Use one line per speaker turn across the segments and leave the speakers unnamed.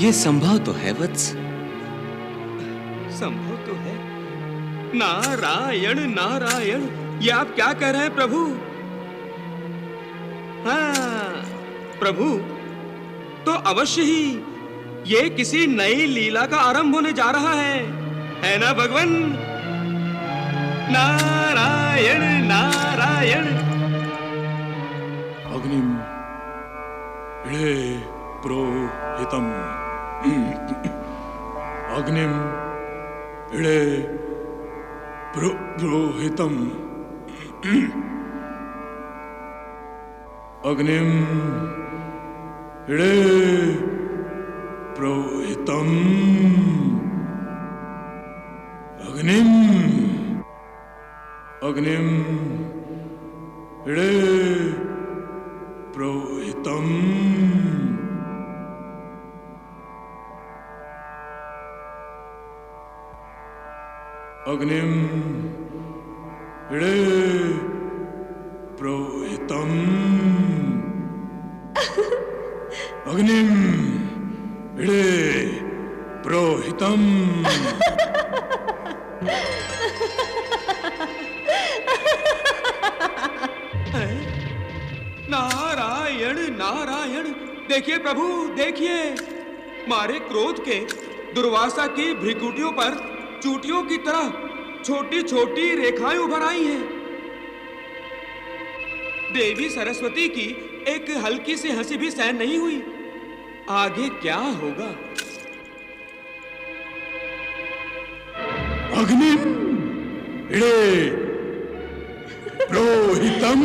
ये संभव तो है वत्स।
संभव तो है। नारायण नारायण, ये आप क्या कह रहे हैं प्रभु? हाँ प्रभु, तो अवश्य ही ये किसी नई लीला का आरंभ होने जा रहा है ना भगवान? नारायण नारायण।
अग्निम इळे प्रोहितम, अग्निम इळे प्रोहितम, अग्निम इळे प्रोहितम, अग्निम अग्निम इळे प्रोहितम। अग्निम इळे प्रोहितम, अग्निम इळे प्रोहितम।
नारायण नारायण, देखिए प्रभु देखिए, मारे क्रोध के दुर्वासा की भ्रिकुटियों पर चूटियों की तरह छोटी छोटी रेखाएं उभर आई हैं। देवी सरस्वती की एक हल्की सी हंसी भी सहन नहीं हुई। आगे क्या होगा?
अग्निम इळे प्रोहितम,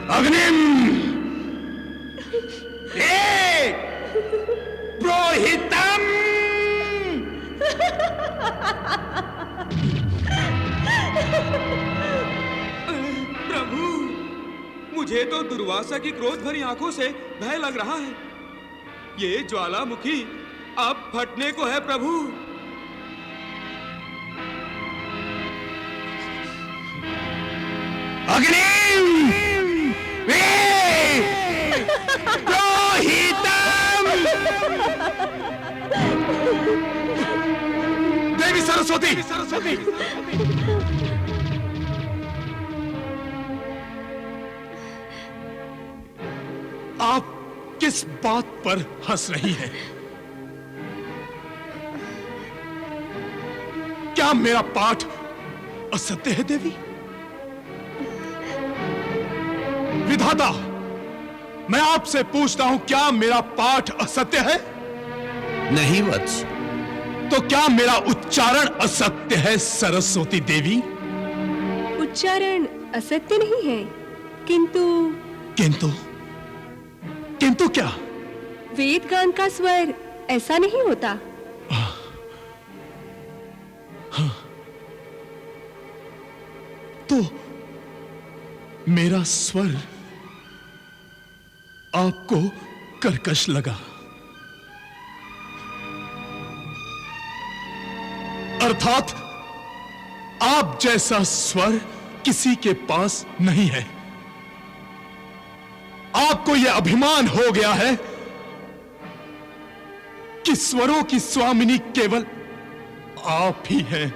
अग्निम इळे प्रोहितम।
प्रभु, मुझे तो दुर्वासा की क्रोध भरी आंखों से भय लग रहा है। ये ज्वालामुखी अब फटने को है प्रभु।
अग्निम प्रोहितम। देवी सरस्वती, आप किस बात पर हंस रही हैं? क्या मेरा पाठ असत्य है देवी? विधाता, मैं आपसे पूछता हूं, क्या मेरा पाठ असत्य है?
नहीं वत्स।
तो क्या मेरा उच्चारण असत्य है सरस्वती देवी?
उच्चारण असत्य नहीं है, किंतु
किंतु किंतु क्या?
वेद गान का स्वर ऐसा नहीं होता।
तो मेरा स्वर आपको कर्कश लगा, अर्थात आप जैसा स्वर किसी के पास नहीं है। आपको यह अभिमान हो गया है कि स्वरों की स्वामिनी केवल आप ही हैं।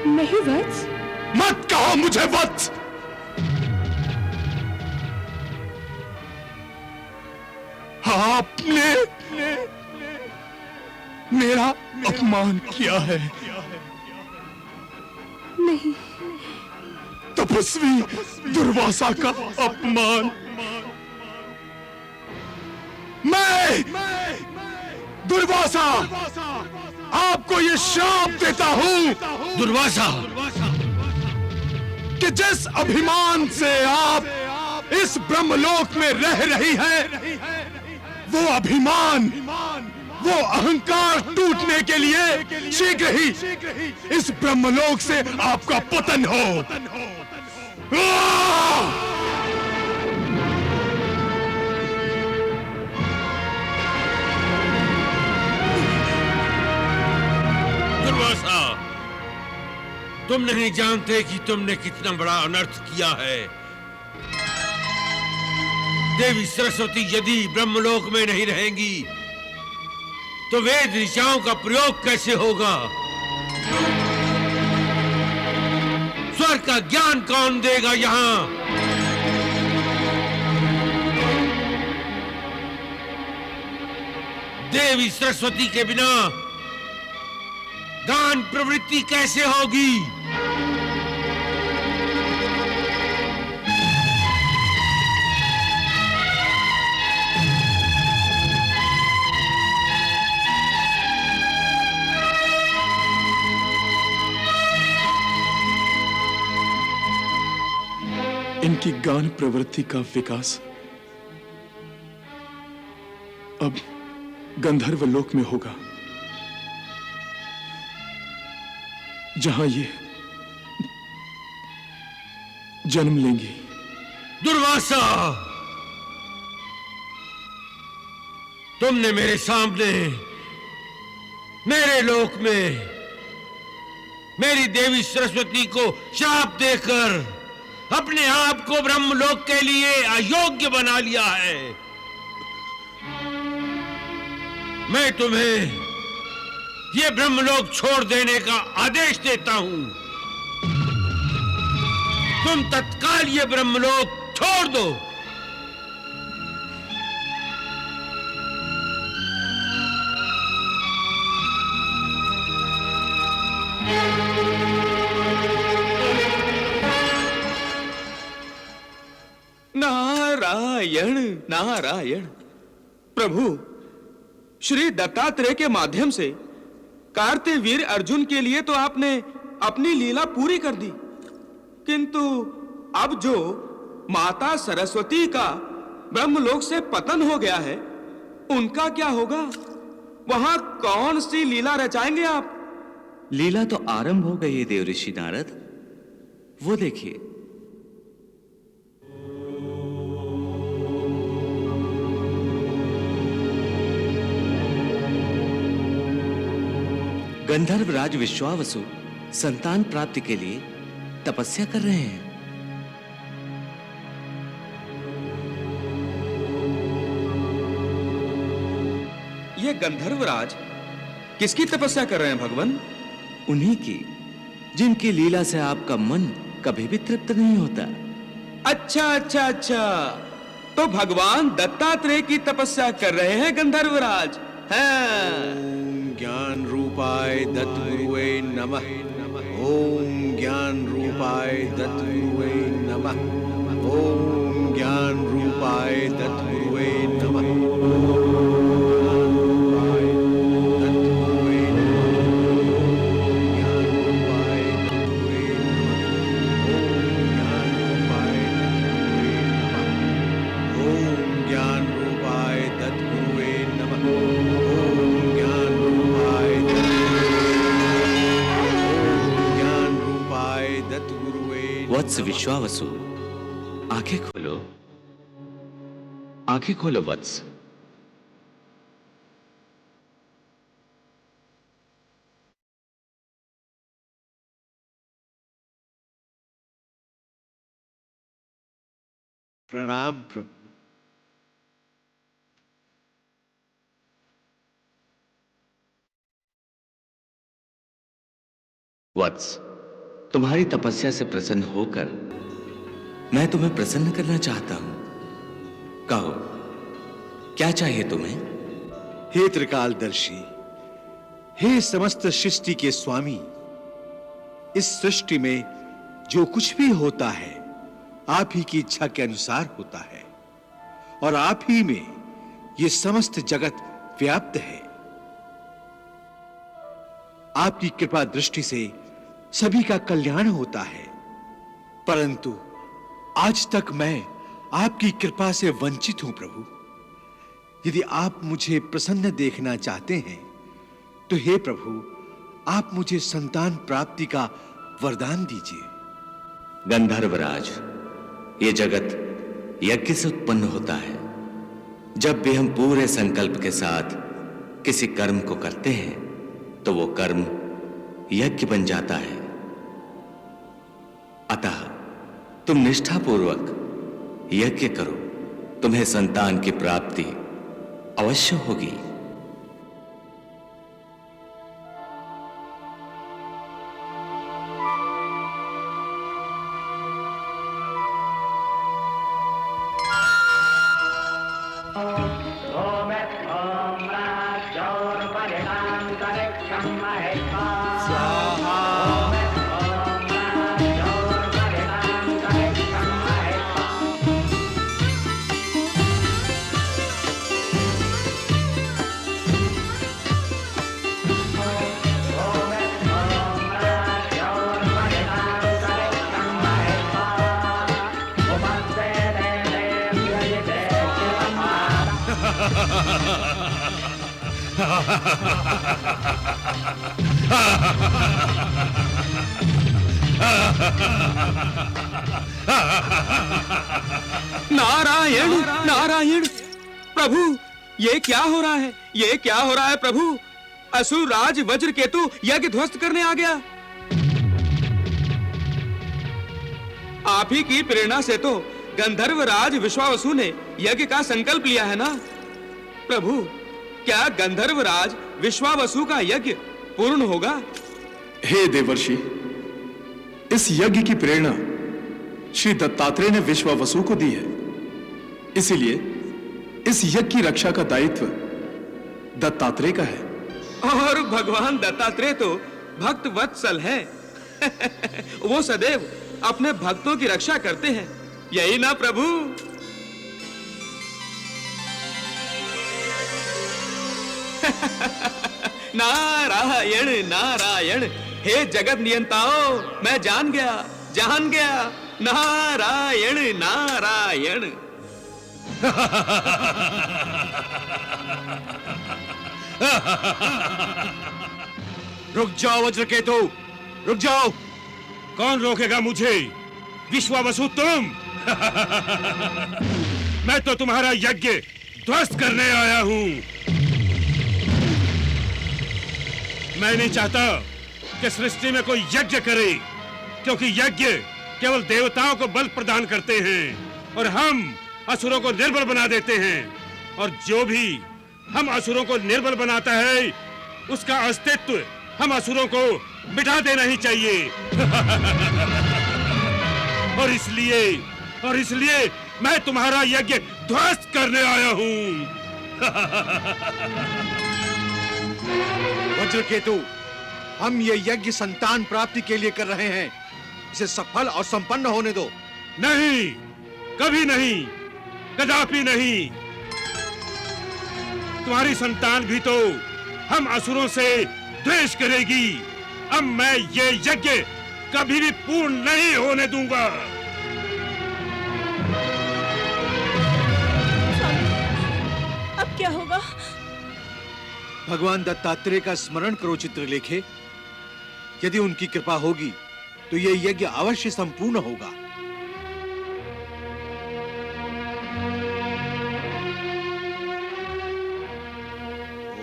नहीं वत्स।
मत कहो मुझे वत्स। आपने मेरा अपमान किया है।
नहीं।
तपस्वी दुर्वासा का अपमान। मैं दुर्वासा आपको ये श्राप देता हूं
दुर्वासा,
कि जिस अभिमान से आप इस ब्रह्मलोक में रह रही हैं, वो अभिमान, वो अहंकार टूटने के लिए शीघ्र ही इस ब्रह्मलोक से आपका पतन हो।
दुर्वासा,
तुम नहीं जानते कि तुमने कितना बड़ा अनर्थ किया है। देवी सरस्वती यदि ब्रह्मलोक में नहीं रहेंगी तो वेद ऋचाओं का प्रयोग कैसे होगा? स्वर का ज्ञान कौन देगा यहां? देवी सरस्वती के बिना गान प्रवृत्ति कैसे होगी?
इनकी गान प्रवृत्ति का विकास अब गंधर्व लोक में होगा, जहां ये जन्म लेंगी।
दुर्वासा, तुमने मेरे सामने मेरे लोक में मेरी देवी सरस्वती को शाप देकर अपने आप को ब्रह्मलोक के लिए अयोग्य बना लिया है। मैं तुम्हें ये ब्रह्मलोक छोड़ देने का आदेश देता हूं। तुम तत्काल ये ब्रह्मलोक छोड़ दो।
नारायण नारायण। प्रभु, श्री दत्तात्रेय के माध्यम से कार्तवीर्य अर्जुन के लिए तो आपने अपनी लीला पूरी कर दी, किंतु अब जो माता सरस्वती का ब्रह्मलोक से पतन हो गया है, उनका क्या होगा? वहां कौन सी लीला रचाएंगे आप?
लीला तो आरंभ हो गई है देवऋषि नारद, वो देखिए। गंधर्व राज विश्वावसु संतान प्राप्ति के लिए तपस्या कर रहे हैं।
ये गंधर्वराज किसकी तपस्या कर रहे हैं भगवान?
उन्हीं की, जिनकी लीला से आपका मन कभी भी तृप्त नहीं होता।
अच्छा अच्छा अच्छा, तो भगवान दत्तात्रेय की तपस्या कर रहे हैं गंधर्वराज।
ओम ज्ञान रूपाय दत्तगुरुवे नमः। ओम ज्ञान रूपाय दत्तगुरुवे नमः। ओम ज्ञान रूपाय दत्तगुरुवे नमः।
वत्स विश्वावसु, आंखें खोलो, आंखें खोलो वत्स।
प्रणाम प्रभु।
वत्स, तुम्हारी तपस्या से प्रसन्न होकर मैं तुम्हें प्रसन्न करना चाहता हूं। कहो, क्या चाहिए तुम्हें?
हे त्रिकालदर्शी, हे समस्त सृष्टि के स्वामी, इस सृष्टि में जो कुछ भी होता है आप ही की इच्छा के अनुसार होता है, और आप ही में ये समस्त जगत व्याप्त है। आपकी कृपा दृष्टि से सभी का कल्याण होता है, परंतु आज तक मैं आपकी कृपा से वंचित हूं प्रभु। यदि आप मुझे प्रसन्न देखना चाहते हैं तो हे प्रभु, आप मुझे संतान प्राप्ति का वरदान दीजिए।
गंधर्वराज, ये जगत यज्ञ से उत्पन्न होता है। जब भी हम पूरे संकल्प के साथ किसी कर्म को करते हैं तो वो कर्म यज्ञ बन जाता है। अतः तुम निष्ठापूर्वक यज्ञ करो, तुम्हें संतान की प्राप्ति अवश्य होगी।
नारायण नारायण प्रभु, ये क्या हो रहा है? ये क्या हो रहा है प्रभु? असुर राज वज्र केतु यज्ञ ध्वस्त करने आ गया। आप ही की प्रेरणा से तो गंधर्व राज विश्वावसु ने यज्ञ का संकल्प लिया है ना प्रभु? क्या गंधर्व राज विश्वावसु का यज्ञ पूर्ण होगा?
हे देवर्षि, इस यज्ञ की प्रेरणा श्री दत्तात्रेय ने विश्वावसु को दी है, इसीलिए इस यज्ञ की रक्षा का दायित्व दत्तात्रेय का है।
और भगवान दत्तात्रेय तो भक्त वत्सल है। वो सदैव अपने भक्तों की रक्षा करते हैं, यही ना प्रभु? नारायण नारायण, हे जगत नियंताओ, मैं जान गया। नारायण नारायण।
रुक जाओ वज्रकेतु, रुक जाओ।
कौन रोकेगा मुझे? विश्वावसु तुम? मैं तो तुम्हारा यज्ञ ध्वस्त करने आया हूं। मैं नहीं चाहता कि सृष्टि में कोई यज्ञ करे, क्योंकि यज्ञ केवल देवताओं को बल प्रदान करते हैं और हम असुरों को निर्बल बना देते हैं। और जो भी हम असुरों को निर्बल बनाता है, उसका अस्तित्व हम असुरों को मिटा देना ही चाहिए। और इसलिए मैं तुम्हारा यज्ञ ध्वस्त करने आया हूं।
वज्रकेतु, हम ये यज्ञ संतान प्राप्ति के लिए कर रहे हैं, इसे सफल और संपन्न होने दो।
नहीं, कभी नहीं, कदापि नहीं। तुम्हारी संतान भी तो हम असुरों से द्वेष करेगी। अब मैं ये यज्ञ कभी भी पूर्ण नहीं होने दूंगा।
अब क्या होगा?
भगवान दत्तात्रेय का स्मरण करो चित्रलेखे। यदि उनकी कृपा होगी तो ये यज्ञ अवश्य संपूर्ण होगा।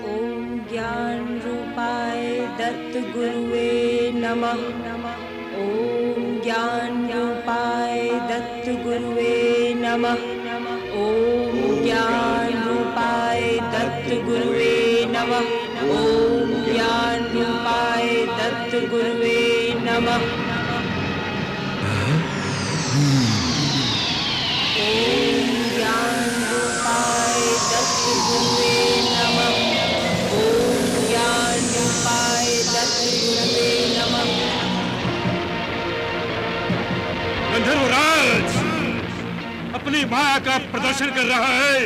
ओम ज्ञान रूपाय दत्त गुरुवे नमः। ओम ज्ञान रूपाय दत्त गुरुवे नमः। ओम ज्ञान रूपाय दत्त गुरुवे नमः। ओम ज्ञान रूपाय दत्त गुरुवे नमः। ओम ज्ञान रूपाय दत्त गुरुवे नमः। ओम ज्ञान रूपाय दत्त गुरुवे नमः।
गंधर्वराज अपनी माया का प्रदर्शन कर रहा है।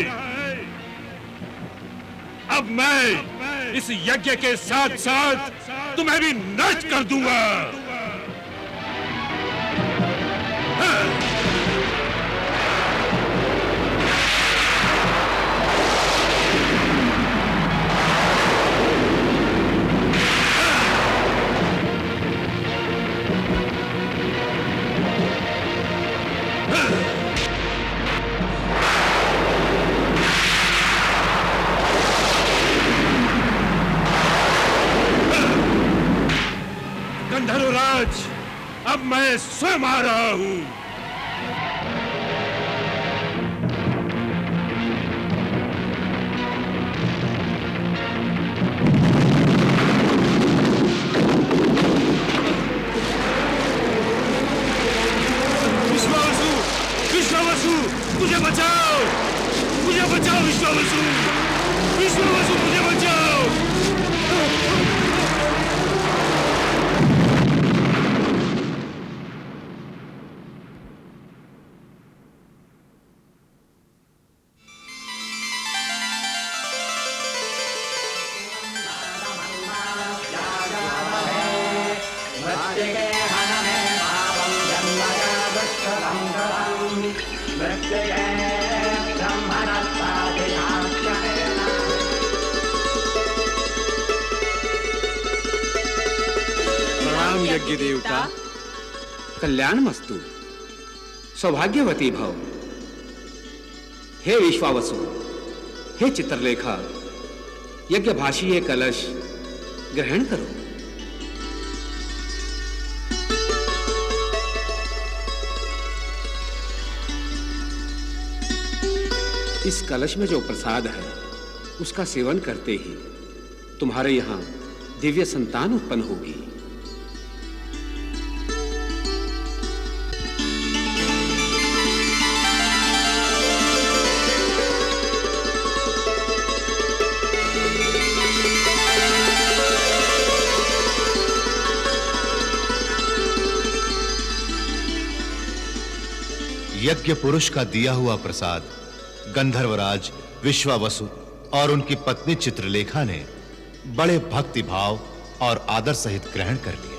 अब मैं इस यज्ञ के साथ साथ तुम्हें भी नष्ट कर दूंगा। अब मैं स्वयं आ रहा हूं। विश्वावसु, मुझे बचाओ, मुझे बचाओ विश्वावसु, विश्वावसु मुझे बचाओ।
प्रणाम यज्ञ देवता।
कल्याण मस्तु, सौभाग्यवती भव। हे विश्वावसु, हे चित्रलेखा, यज्ञ भाषी ये कलश ग्रहण करो। इस कलश में जो प्रसाद है उसका सेवन करते ही तुम्हारे यहां दिव्य संतान उत्पन्न होगी।
यज्ञ पुरुष का दिया हुआ प्रसाद गंधर्वराज विश्वावसु और उनकी पत्नी चित्रलेखा ने बड़े भक्ति भाव और आदर सहित ग्रहण कर लिया।